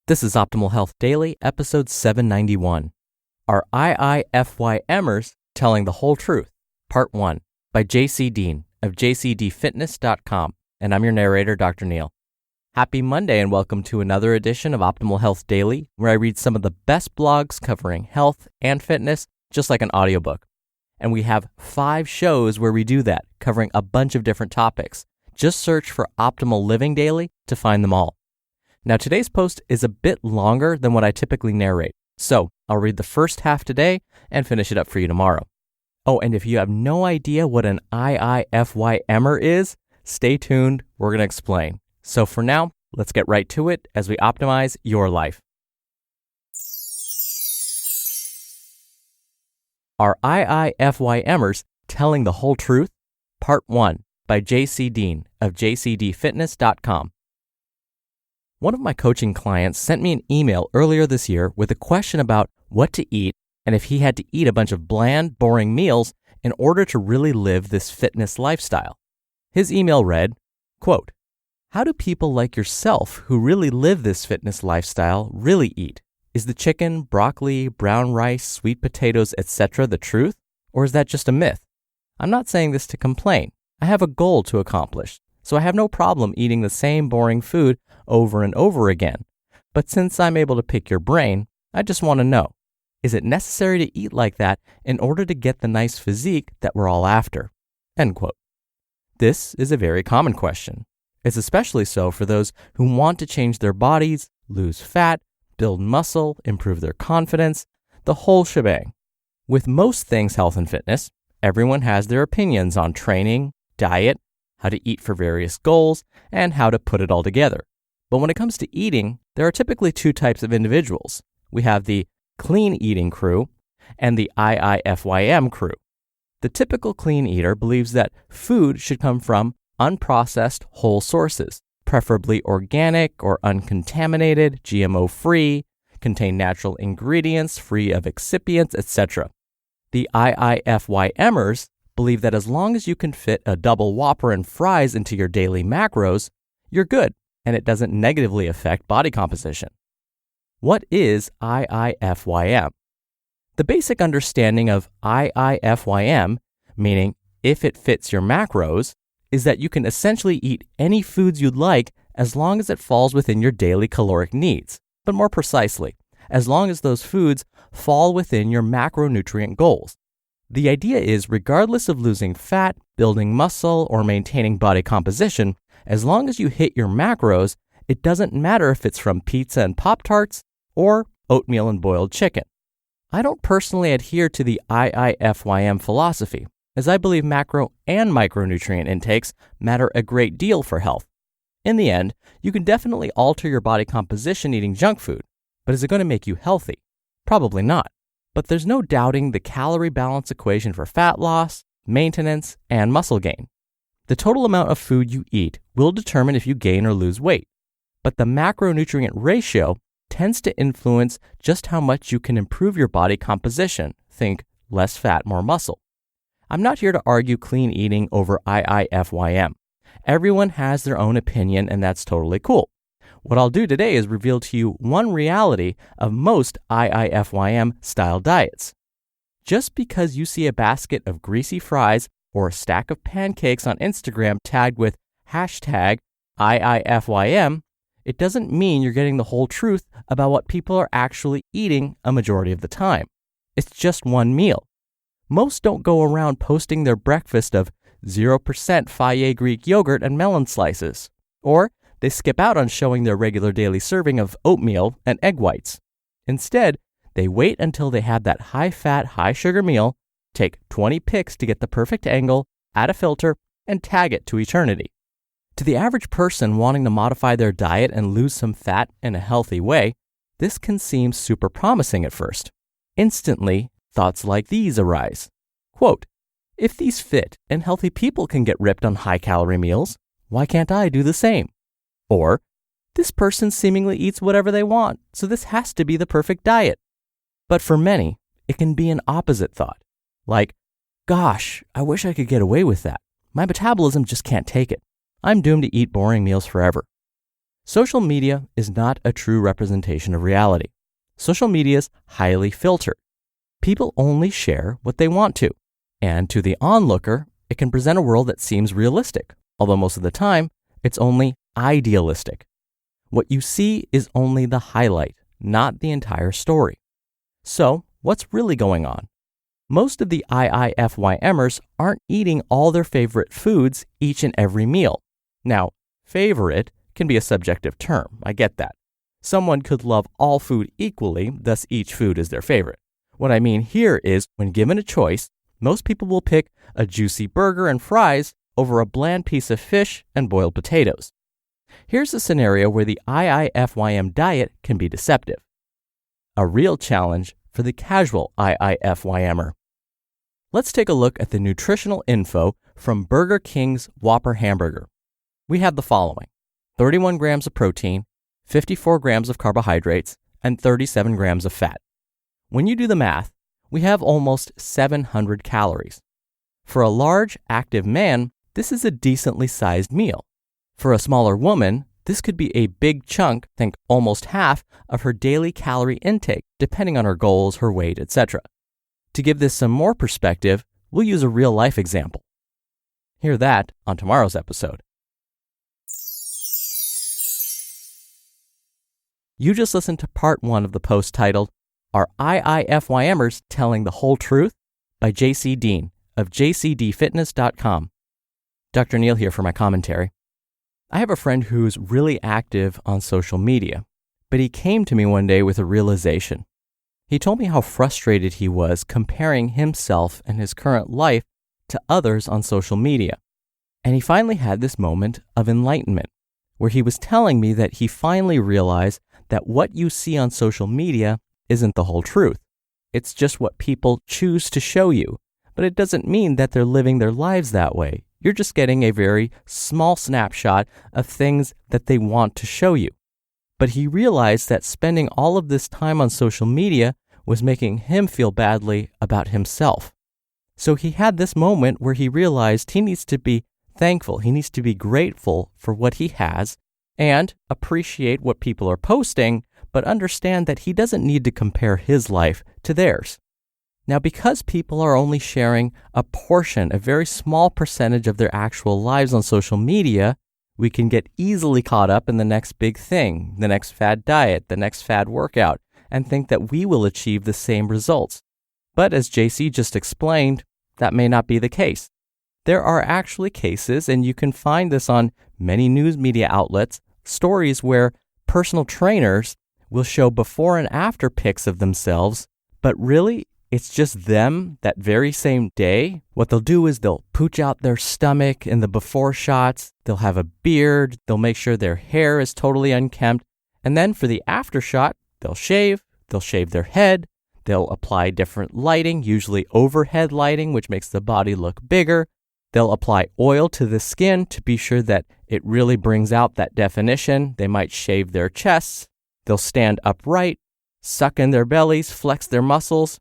This is Optimal Health Daily, episode 791. Are IIFYMers telling the whole truth? Part 1 by JCD of JCDFitness.com. And I'm your narrator, Dr. Neil. Happy Monday and welcome to another edition of Optimal Health Daily, where I read some of the best blogs covering health and fitness, just like an audiobook. And we have 5 shows where we do that, covering a bunch of different topics. Just search for Optimal Living Daily to find them all. Now, today's post is a bit longer than what I typically narrate, so I'll read the first half today and finish it up for you tomorrow. Oh, and if you have no idea what an IIFYMer is, stay tuned, we're going to explain. So for now, let's get right to it as we optimize your life. Are IIFYMers telling the whole truth? Part 1 by JCD of JCDFitness.com. One of my coaching clients sent me an email earlier this year with a question about what to eat and if he had to eat a bunch of bland, boring meals in order to really live this fitness lifestyle. His email read, quote, "How do people like yourself who really live this fitness lifestyle really eat? Is the chicken, broccoli, brown rice, sweet potatoes, etc. the truth? Or is that just a myth? I'm not saying this to complain. I have a goal to accomplish, so I have no problem eating the same boring food over and over again. But since I'm able to pick your brain, I just want to know, is it necessary to eat like that in order to get the nice physique that we're all after?" End quote. This is a very common question. It's especially so for those who want to change their bodies, lose fat, build muscle, improve their confidence, the whole shebang. With most things health and fitness, everyone has their opinions on training, diet, how to eat for various goals, and how to put it all together. But when it comes to eating, there are typically 2 types of individuals. We have the clean eating crew and the IIFYM crew. The typical clean eater believes that food should come from unprocessed whole sources, preferably organic or uncontaminated, GMO-free, contain natural ingredients free of excipients, etc. The IIFYMers believe that as long as you can fit a double Whopper and fries into your daily macros, you're good, and it doesn't negatively affect body composition. What is IIFYM? The basic understanding of IIFYM, meaning if it fits your macros, is that you can essentially eat any foods you'd like as long as it falls within your daily caloric needs, but more precisely, as long as those foods fall within your macronutrient goals. The idea is, regardless of losing fat, building muscle, or maintaining body composition, as long as you hit your macros, it doesn't matter if it's from pizza and Pop-Tarts or oatmeal and boiled chicken. I don't personally adhere to the IIFYM philosophy, as I believe macro and micronutrient intakes matter a great deal for health. In the end, you can definitely alter your body composition eating junk food, but is it going to make you healthy? Probably not. But there's no doubting the calorie balance equation for fat loss, maintenance, and muscle gain. The total amount of food you eat will determine if you gain or lose weight, but the macronutrient ratio tends to influence just how much you can improve your body composition. Think less fat, more muscle. I'm not here to argue clean eating over IIFYM. Everyone has their own opinion, and that's totally cool. What I'll do today is reveal to you one reality of most IIFYM style diets. Just because you see a basket of greasy fries or a stack of pancakes on Instagram tagged with hashtag IIFYM, it doesn't mean you're getting the whole truth about what people are actually eating a majority of the time. It's just one meal. Most don't go around posting their breakfast of 0% Fage Greek yogurt and melon slices, or they skip out on showing their regular daily serving of oatmeal and egg whites. Instead, they wait until they have that high-fat, high-sugar meal, take 20 pics to get the perfect angle, add a filter, and tag it to eternity. To the average person wanting to modify their diet and lose some fat in a healthy way, this can seem super promising at first. Instantly, thoughts like these arise. Quote, "If these fit and healthy people can get ripped on high-calorie meals, why can't I do the same?" Or, "This person seemingly eats whatever they want, so this has to be the perfect diet." But for many, it can be an opposite thought, like, "Gosh, I wish I could get away with that. My metabolism just can't take it. I'm doomed to eat boring meals forever." Social media is not a true representation of reality. Social media is highly filtered. People only share what they want to. And to the onlooker, it can present a world that seems realistic, although most of the time, it's only idealistic. What you see is only the highlight, not the entire story. So, what's really going on? Most of the IIFYMers aren't eating all their favorite foods each and every meal. Now, favorite can be a subjective term, I get that. Someone could love all food equally, thus each food is their favorite. What I mean here is, when given a choice, most people will pick a juicy burger and fries over a bland piece of fish and boiled potatoes. Here's a scenario where the IIFYM diet can be deceptive. A real challenge for the casual IIFYMer. Let's take a look at the nutritional info from Burger King's Whopper hamburger. We have the following: 31 grams of protein, 54 grams of carbohydrates, and 37 grams of fat. When you do the math, we have almost 700 calories. For a large, active man, this is a decently sized meal. For a smaller woman, this could be a big chunk, think almost half, of her daily calorie intake, depending on her goals, her weight, etc. To give this some more perspective, we'll use a real-life example. Hear that on tomorrow's episode. You just listened to part 1 of the post titled, "Are IIFYMers Telling the Whole Truth?" by JC Deen of JCDFitness.com. Dr. Neil here for my commentary. I have a friend who's really active on social media, but he came to me one day with a realization. He told me how frustrated he was comparing himself and his current life to others on social media. And he finally had this moment of enlightenment, where he was telling me that he finally realized that what you see on social media isn't the whole truth. It's just what people choose to show you, but it doesn't mean that they're living their lives that way. You're just getting a very small snapshot of things that they want to show you. But he realized that spending all of this time on social media was making him feel badly about himself. So he had this moment where he realized he needs to be thankful, he needs to be grateful for what he has, and appreciate what people are posting, but understand that he doesn't need to compare his life to theirs. Now, because people are only sharing a portion, a very small percentage of their actual lives on social media, we can get easily caught up in the next big thing, the next fad diet, the next fad workout, and think that we will achieve the same results. But as JC just explained, that may not be the case. There are actually cases, and you can find this on many news media outlets, stories where personal trainers will show before and after pics of themselves, but really, it's just them that very same day. What they'll do is they'll pooch out their stomach in the before shots, they'll have a beard, they'll make sure their hair is totally unkempt, and then for the after shot, they'll shave their head, they'll apply different lighting, usually overhead lighting, which makes the body look bigger. They'll apply oil to the skin to be sure that it really brings out that definition. They might shave their chests, they'll stand upright, suck in their bellies, flex their muscles,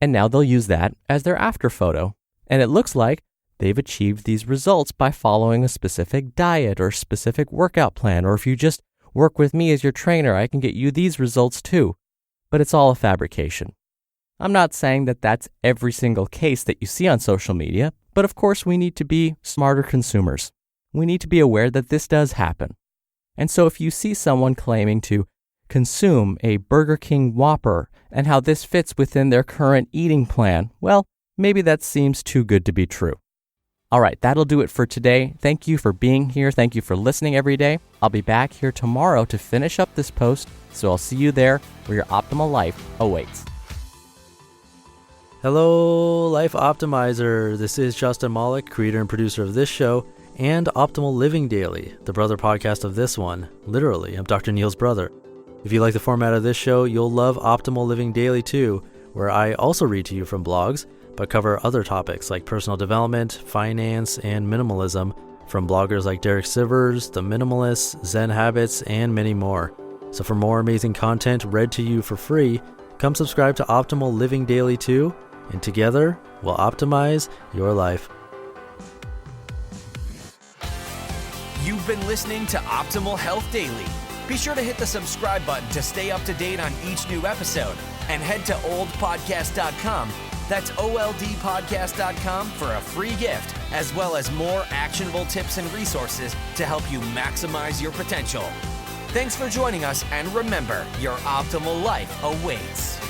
and now they'll use that as their after photo. And it looks like they've achieved these results by following a specific diet or specific workout plan, or if you just work with me as your trainer, I can get you these results too. But it's all a fabrication. I'm not saying that that's every single case that you see on social media, but of course we need to be smarter consumers. We need to be aware that this does happen. And so if you see someone claiming to consume a Burger King Whopper and how this fits within their current eating plan, well, maybe that seems too good to be true. All right, that'll do it for today. Thank you for being here. Thank you for listening every day. I'll be back here tomorrow to finish up this post, so I'll see you there where your optimal life awaits. Hello, Life Optimizer. This is Justin Malik, creator and producer of this show and Optimal Living Daily, the brother podcast of this one. Literally, I'm Dr. Neil's brother. If you like the format of this show, you'll love Optimal Living Daily too, where I also read to you from blogs, but cover other topics like personal development, finance, and minimalism from bloggers like Derek Sivers, The Minimalists, Zen Habits, and many more. So for more amazing content read to you for free, come subscribe to Optimal Living Daily too, and together we'll optimize your life. You've been listening to Optimal Health Daily. Be sure to hit the subscribe button to stay up to date on each new episode, and head to oldpodcast.com. That's oldpodcast.com for a free gift, as well as more actionable tips and resources to help you maximize your potential. Thanks for joining us, and remember, your optimal life awaits.